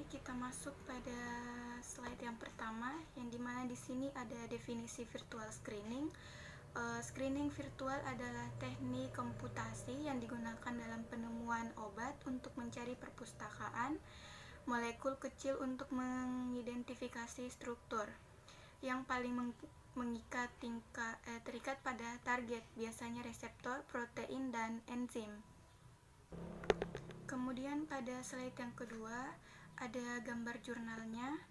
kita masuk pada slide yang pertama, yang dimana di sini ada definisi virtual screening. Screening virtual adalah teknik komputasi yang digunakan dalam penemuan obat untuk mencari perpustakaan molekul kecil untuk mengidentifikasi struktur yang paling terikat pada target, biasanya reseptor, protein, dan enzim. Kemudian pada slide yang kedua ada gambar jurnalnya.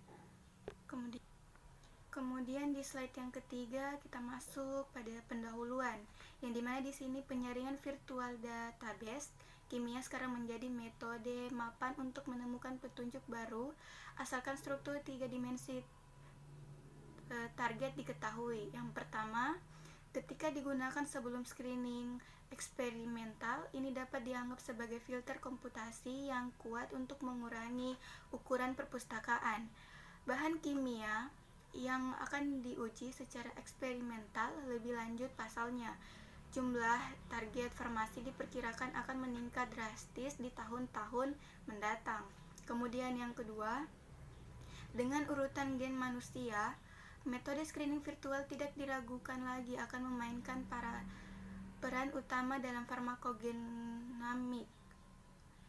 Kemudian di slide yang ketiga kita masuk pada pendahuluan, yang dimana di sini penyaringan virtual database kimia sekarang menjadi metode mapan untuk menemukan petunjuk baru asalkan struktur 3 dimensi target diketahui. Yang pertama, ketika digunakan sebelum screening eksperimental, ini dapat dianggap sebagai filter komputasi yang kuat untuk mengurangi ukuran perpustakaan. Bahan kimia yang akan diuji secara eksperimental lebih lanjut pasalnya. Jumlah target farmasi diperkirakan akan meningkat drastis di tahun-tahun mendatang. Kemudian yang kedua, dengan urutan gen manusia, metode screening virtual tidak diragukan lagi akan memainkan peran utama dalam farmakogenomik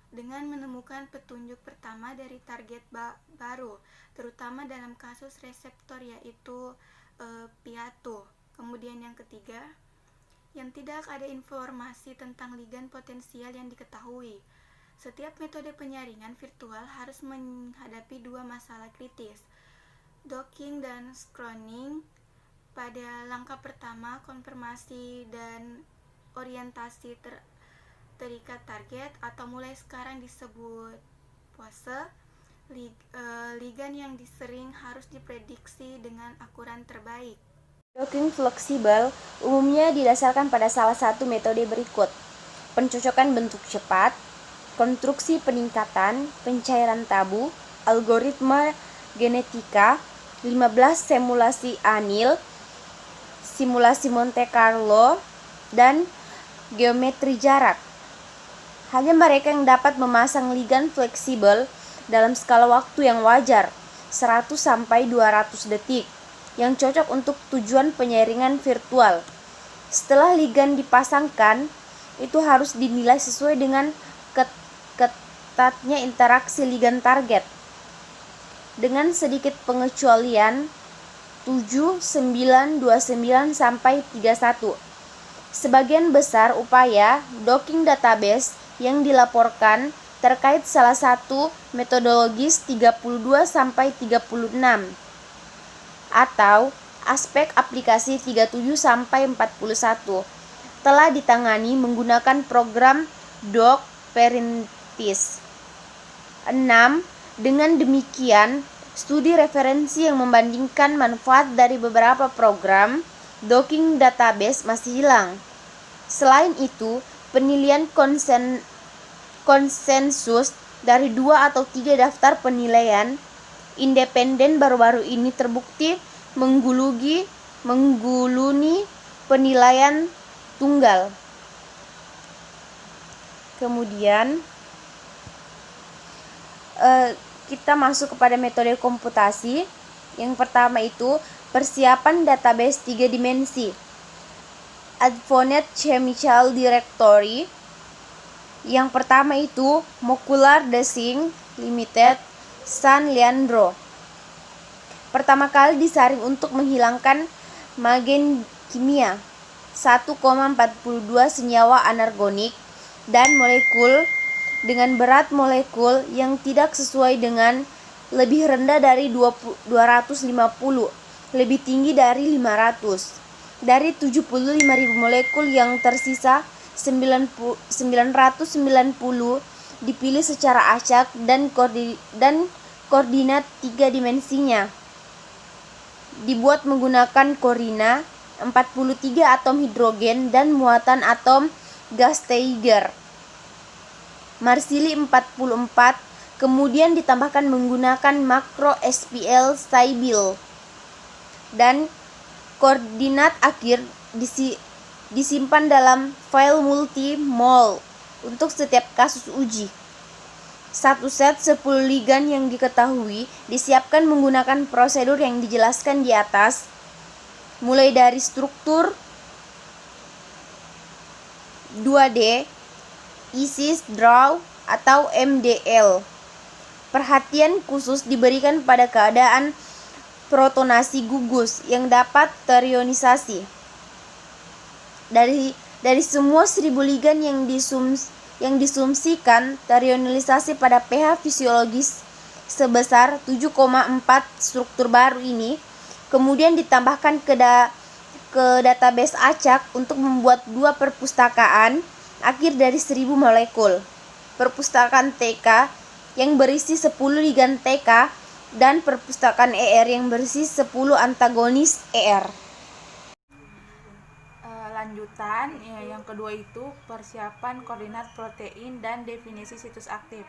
dengan menemukan petunjuk pertama dari target baru, terutama dalam kasus reseptor yaitu piatu. Kemudian yang ketiga, yang tidak ada informasi tentang ligan potensial yang diketahui. Setiap metode penyaringan virtual harus menghadapi dua masalah kritis, docking dan screening. Pada langkah pertama, konfirmasi dan orientasi terikat target atau mulai sekarang disebut pose, ligan yang sering harus diprediksi dengan akuran terbaik. Docking fleksibel umumnya didasarkan pada salah satu metode berikut: pencocokan bentuk cepat, konstruksi peningkatan, pencairan tabu, algoritma genetika, 15 simulasi Anil, simulasi Monte Carlo, dan geometri jarak. Hanya mereka yang dapat memasang ligan fleksibel dalam skala waktu yang wajar, 100-200 detik, yang cocok untuk tujuan penyaringan virtual. Setelah ligan dipasangkan, itu harus dinilai sesuai dengan ketatnya interaksi ligan target, dengan sedikit pengecualian 7, 9, 29, sampai 31. Sebagian besar upaya docking database yang dilaporkan terkait salah satu metodologis 32-36 atau aspek aplikasi 37-41 telah ditangani menggunakan program Doc Perintis 6. Dengan demikian, studi referensi yang membandingkan manfaat dari beberapa program docking database masih hilang. Selain itu, penilaian konsensus dari 2 atau 3 daftar penilaian independen baru-baru ini terbukti mengguluni penilaian tunggal. Kemudian kita masuk kepada metode komputasi. Yang pertama itu persiapan database 3 dimensi, Advanced Chemical Directory. Yang pertama itu Molecular Design Limited, San Leandro. Pertama kali disaring untuk menghilangkan magen kimia, 1,42 senyawa anorganik dan molekul dengan berat molekul yang tidak sesuai dengan lebih rendah dari 250, lebih tinggi dari 500. Dari 75.000 molekul yang tersisa, 990 dipilih secara acak dan koordinat 3 dimensinya dibuat menggunakan Corina, 43 atom hidrogen dan muatan atom gas Geiger. Marsili 44 kemudian ditambahkan menggunakan makro SPL Sybil, dan koordinat akhir disimpan dalam file multi-mol untuk setiap kasus uji. Satu set 10 ligan yang diketahui disiapkan menggunakan prosedur yang dijelaskan di atas, mulai dari struktur 2D, ISIS, draw, atau MDL. Perhatian khusus diberikan pada keadaan protonasi gugus yang dapat terionisasi. Dari semua 1000 ligan yang disumsikan terionisasi pada pH fisiologis sebesar 7,4, struktur baru ini kemudian ditambahkan ke database acak untuk membuat 2 perpustakaan akhir dari 1000 molekul. Perpustakaan TK yang berisi 10 ligan TK dan perpustakaan ER yang berisi 10 antagonis ER. Lanjutan yang kedua itu persiapan koordinat protein dan definisi situs aktif.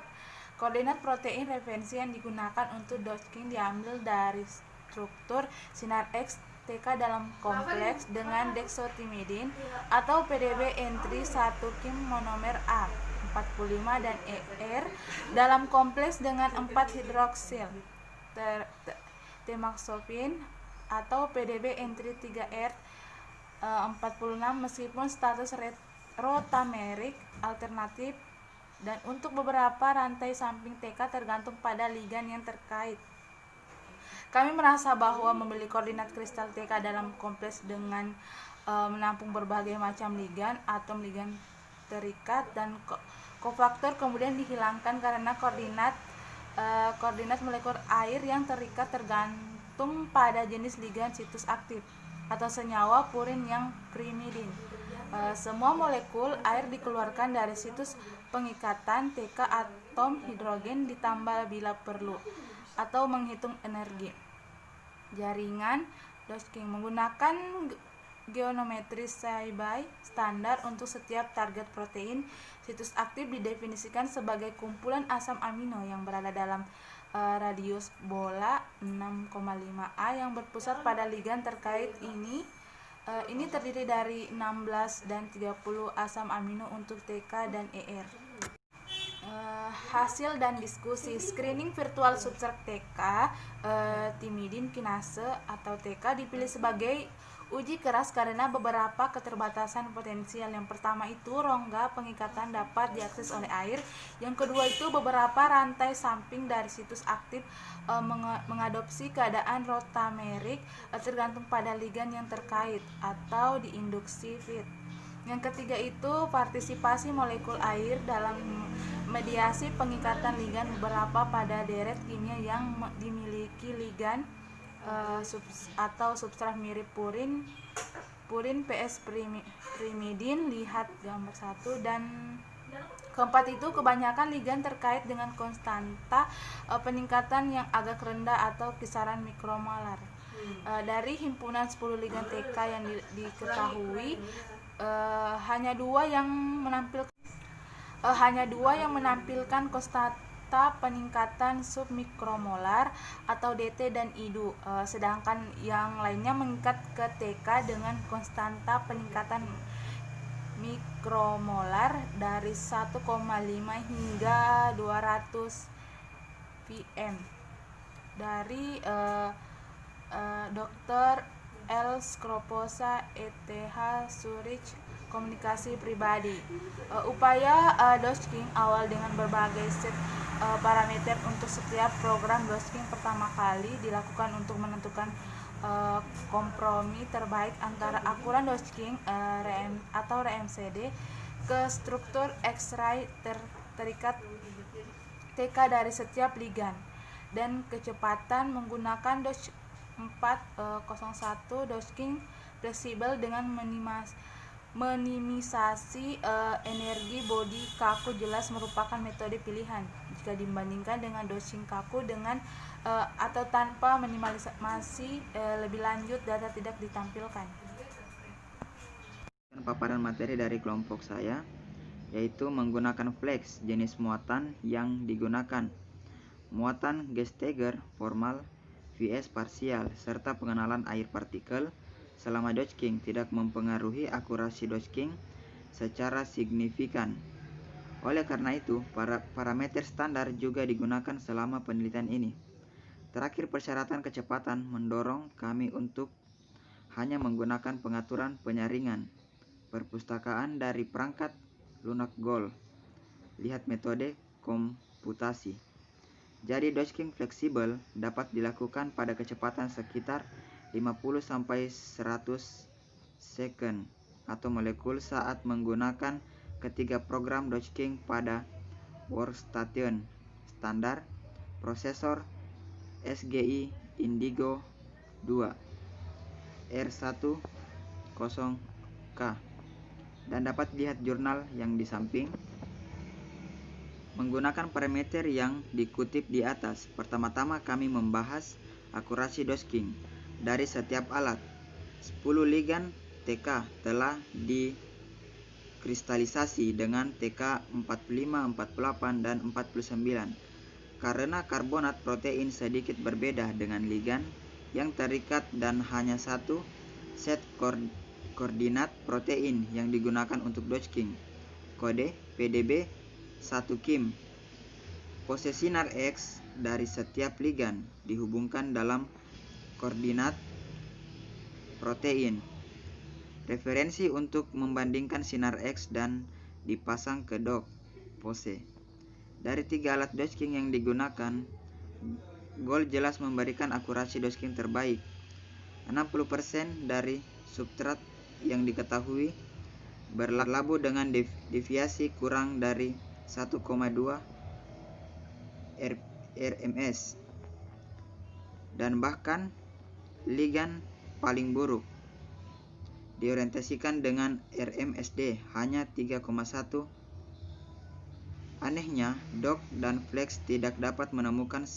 Koordinat protein referensi yang digunakan untuk docking diambil dari struktur sinar X TK dalam kompleks dengan dexotimidin atau PDB entry 1 kim monomer A 45 dan ER dalam kompleks dengan 4 hidroksil temaxofin atau PDB entry 3R 46 meskipun status rotamerik alternatif, dan untuk beberapa rantai samping TK tergantung pada ligan yang terkait. Kami merasa bahwa memilih koordinat kristal TK dalam kompleks dengan menampung berbagai macam ligan, atom ligan terikat, dan kofaktor kemudian dihilangkan karena koordinat molekul air yang terikat tergantung pada jenis ligan situs aktif atau senyawa purin yang primidin. Semua molekul air dikeluarkan dari situs pengikatan TK atom hidrogen ditambah bila perlu, atau menghitung energi. Jaringan docking menggunakan geometri Saibai standar untuk setiap target protein. Situs aktif didefinisikan sebagai kumpulan asam amino yang berada dalam radius bola 6,5 A yang berpusat pada ligan terkait. Ini terdiri dari 16 dan 30 asam amino untuk TK dan ER. Hasil dan diskusi screening virtual substrat TK timidin kinase atau TK dipilih sebagai uji keras karena beberapa keterbatasan potensial. Yang pertama itu rongga pengikatan dapat diakses oleh air. Yang kedua itu beberapa rantai samping dari situs aktif mengadopsi keadaan rotamerik tergantung pada ligan yang terkait atau diinduksi fit. Yang ketiga itu partisipasi molekul air dalam mediasi pengikatan ligan beberapa pada deret kimia yang dimiliki ligan atau substrat mirip purin PS primidin, lihat gambar 1. Dan keempat itu kebanyakan ligan terkait dengan konstanta peningkatan yang agak rendah atau kisaran mikromolar. Dari himpunan 10 ligan TK yang diketahui, hanya dua yang menampilkan konstanta peningkatan submikromolar atau DT dan IDU, sedangkan yang lainnya mengikat ke TK dengan konstanta peningkatan mikromolar dari 1,5 hingga 200 pm. Dari Dr. L. Skroposa, ETH Zurich, komunikasi pribadi. Upaya docking awal dengan berbagai set parameter untuk setiap program docking pertama kali dilakukan untuk menentukan kompromi terbaik antara akuran docking atau RMCD ke struktur X-ray terikat TK dari setiap ligan, dan kecepatan menggunakan DOS 401 docking fleksibel dengan minimisasi energi body kaku jelas merupakan metode pilihan jika dibandingkan dengan docking kaku dengan atau tanpa minimalisasi. Lebih lanjut data tidak ditampilkan. Paparan materi dari kelompok saya yaitu menggunakan flex jenis muatan yang digunakan, muatan Gesteiger formal vs parsial, serta pengenalan air partikel selama docking tidak mempengaruhi akurasi docking secara signifikan. Oleh karena itu, parameter standar juga digunakan selama penelitian ini. Terakhir, persyaratan kecepatan mendorong kami untuk hanya menggunakan pengaturan penyaringan perpustakaan dari perangkat lunak Goal. Lihat metode komputasi. Jadi Dodge-King fleksibel dapat dilakukan pada kecepatan sekitar 50-100 second atau molekul saat menggunakan ketiga program Dodge-King pada workstation standar prosesor SGI Indigo 2 R10K, dan dapat dilihat jurnal yang di samping. Menggunakan parameter yang dikutip di atas, pertama-tama kami membahas akurasi Dodge-King dari setiap alat. 10 ligan TK telah dikristalisasi dengan TK 45, 48, dan 49. Karena karbonat protein sedikit berbeda dengan ligan yang terikat dan hanya satu set koordinat protein yang digunakan untuk Dodge-King. Kode PDB 1 Kim. Pose sinar X dari setiap ligan dihubungkan dalam koordinat protein. Referensi untuk membandingkan sinar X dan dipasang ke dock pose. Dari 3 alat Dodge-King yang digunakan, Goal jelas memberikan akurasi Dodge-King terbaik. 60% dari substrat yang diketahui berlabuh dengan deviasi kurang dari 1,2 rms, dan bahkan ligan paling buruk diorientasikan dengan RMSD hanya 3,1. Anehnya, Dock dan Flex tidak dapat menemukan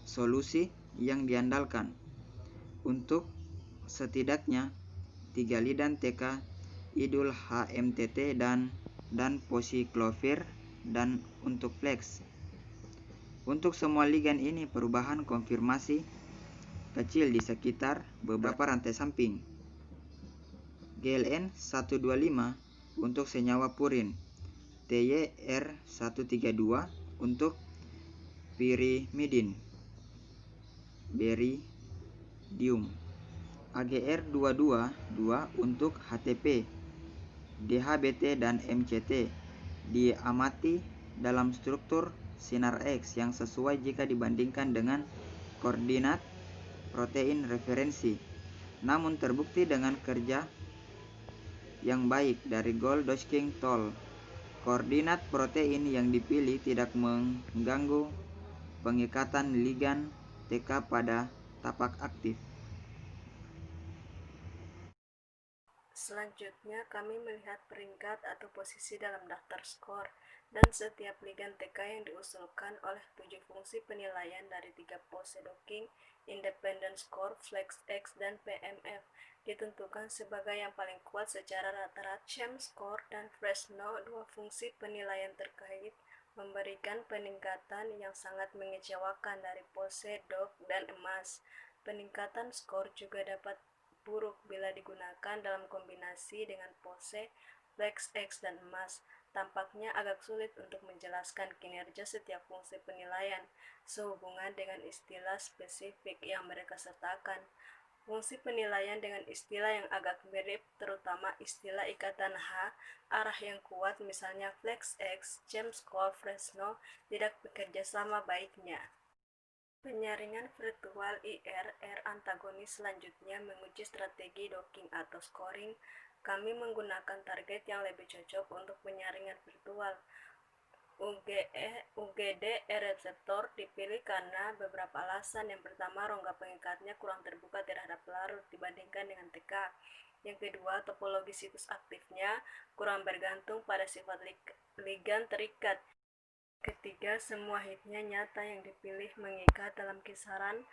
solusi yang diandalkan untuk setidaknya 3 lidan TK idul HMTT dan posiklovir, dan untuk Flex. Untuk semua ligan ini, perubahan konfirmasi kecil di sekitar beberapa rantai samping. GLN 125 untuk senyawa purin, TYR 132 untuk pirimidin, beridium, AGR 222 untuk HTP, DHBT, dan MCT. Diamati dalam struktur sinar X yang sesuai jika dibandingkan dengan koordinat protein referensi. Namun terbukti dengan kerja yang baik dari Goal Dodge-King Tool, koordinat protein yang dipilih tidak mengganggu pengikatan ligan TK pada tapak aktif. Selanjutnya, kami melihat peringkat atau posisi dalam daftar skor dan setiap ligan TK yang diusulkan oleh 7 fungsi penilaian dari 3 pose docking, independent score, flex X, dan PMF ditentukan sebagai yang paling kuat secara rata-rata. Chem score dan Fresno, 2 fungsi penilaian terkait, memberikan peningkatan yang sangat mengecewakan dari pose dock dan emas. Peningkatan skor juga dapat buruk bila digunakan dalam kombinasi dengan pose, flex X, dan emas. Tampaknya agak sulit untuk menjelaskan kinerja setiap fungsi penilaian sehubungan dengan istilah spesifik yang mereka sertakan. Fungsi penilaian dengan istilah yang agak mirip, terutama istilah ikatan H, arah yang kuat, misalnya flex X, chem score, Fresno, tidak bekerja sama baiknya. Penyaringan virtual IR antagonis selanjutnya menguji strategi docking atau scoring. Kami menggunakan target yang lebih cocok untuk penyaringan virtual. UGD reseptor dipilih karena beberapa alasan. Yang pertama, rongga pengikatnya kurang terbuka terhadap pelarut dibandingkan dengan TK. Yang kedua, topologi situs aktifnya kurang bergantung pada sifat ligan terikat. Ketiga, semua hitnya nyata yang dipilih mengikat dalam kisaran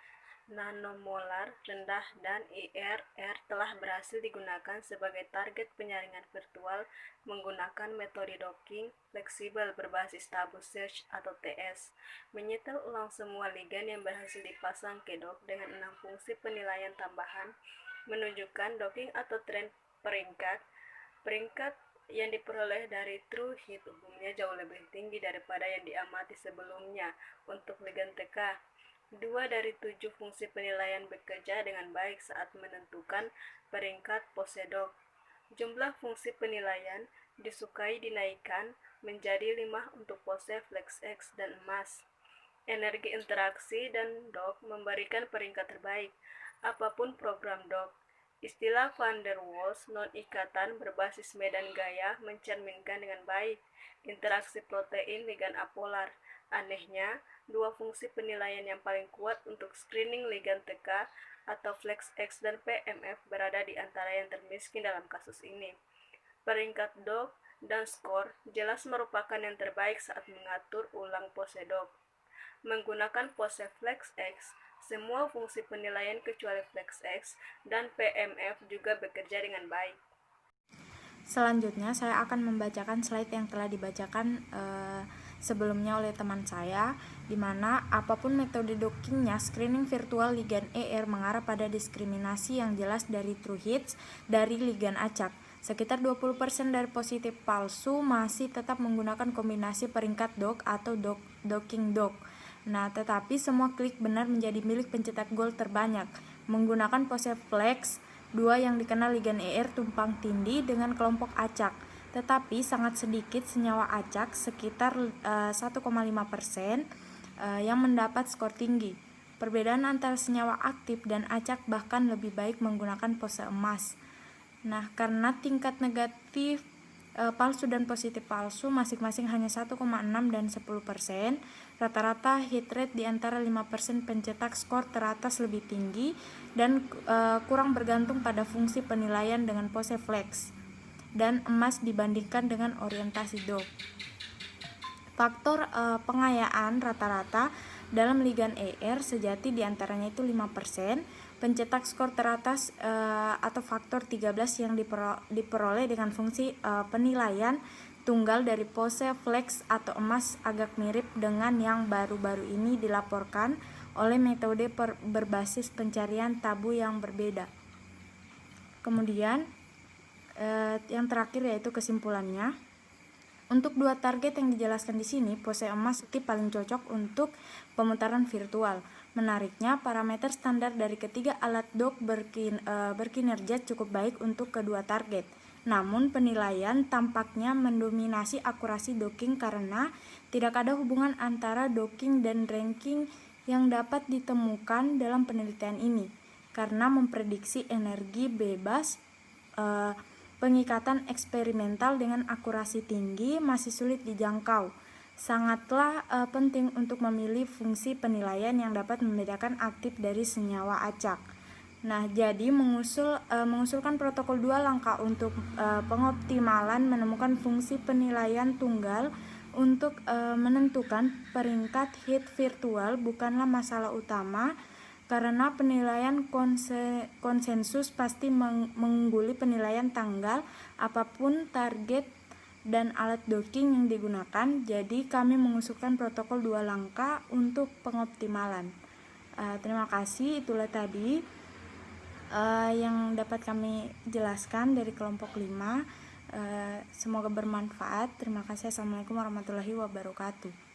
nanomolar rendah, dan IR telah berhasil digunakan sebagai target penyaringan virtual menggunakan metode docking fleksibel berbasis tabu search atau TS. Menyetel ulang semua ligan yang berhasil dipasang ke dock dengan 6 fungsi penilaian tambahan menunjukkan docking atau tren peringkat yang diperoleh dari true hit umumnya jauh lebih tinggi daripada yang diamati sebelumnya untuk ligand TK. 2 dari 7 fungsi penilaian bekerja dengan baik saat menentukan peringkat posedok. Jumlah fungsi penilaian disukai dinaikkan menjadi 5 untuk pose flex X dan emas. Energi interaksi dan dok memberikan peringkat terbaik, apapun program dok. Istilah Van der Waals non-ikatan berbasis medan gaya mencerminkan dengan baik interaksi protein ligan apolar. Anehnya, 2 fungsi penilaian yang paling kuat untuk screening ligan TK atau flex X dan PMF berada di antara yang termiskin dalam kasus ini. Peringkat dok dan skor jelas merupakan yang terbaik saat mengatur ulang pose dok. Menggunakan pose flex X, semua fungsi penilaian kecuali flex X dan PMF juga bekerja dengan baik. Selanjutnya saya akan membacakan slide yang telah dibacakan sebelumnya oleh teman saya, di mana apapun metode dockingnya, screening virtual ligand ER mengarah pada diskriminasi yang jelas dari true hits dari ligand acak. Sekitar 20% dari positif palsu masih tetap menggunakan kombinasi peringkat dock atau docking dock. Nah, tetapi semua klik benar menjadi milik pencetak gol terbanyak menggunakan pose flex 2 yang dikenal ligand ER tumpang tindih dengan kelompok acak. Tetapi sangat sedikit senyawa acak, sekitar 1,5% yang mendapat skor tinggi. Perbedaan antara senyawa aktif dan acak bahkan lebih baik menggunakan pose emas. Nah, karena tingkat negatif palsu dan positif palsu masing-masing hanya 1,6 dan 10%, rata-rata hit rate di antara 5% pencetak skor teratas lebih tinggi dan kurang bergantung pada fungsi penilaian dengan pose flex dan emas dibandingkan dengan orientasi dok. Faktor pengayaan rata-rata dalam ligand ER sejati diantaranya itu 5%, pencetak skor teratas atau faktor 13 yang diperoleh dengan fungsi penilaian tunggal dari pose flex atau emas agak mirip dengan yang baru-baru ini dilaporkan oleh metode berbasis pencarian tabu yang berbeda. Kemudian yang terakhir yaitu kesimpulannya. Untuk 2 target yang dijelaskan di sini, pose emas paling cocok untuk pemutaran virtual. Menariknya, parameter standar dari ketiga alat dock berkinerja cukup baik untuk kedua target. Namun, penilaian tampaknya mendominasi akurasi docking karena tidak ada hubungan antara docking dan ranking yang dapat ditemukan dalam penelitian ini. Karena memprediksi energi bebas, pengikatan eksperimental dengan akurasi tinggi masih sulit dijangkau. Sangatlah penting untuk memilih fungsi penilaian yang dapat membedakan aktif dari senyawa acak. Nah, jadi mengusulkan protokol 2 langkah untuk pengoptimalan menemukan fungsi penilaian tunggal untuk menentukan peringkat hit virtual bukanlah masalah utama, karena penilaian konsensus pasti mengungguli penilaian tanggal apapun target dan alat docking yang digunakan. Jadi kami mengusulkan protokol 2 langkah untuk pengoptimalan. Terima kasih, itulah tadi yang dapat kami jelaskan dari kelompok 5. Semoga bermanfaat. Terima kasih. Assalamualaikum warahmatullahi wabarakatuh.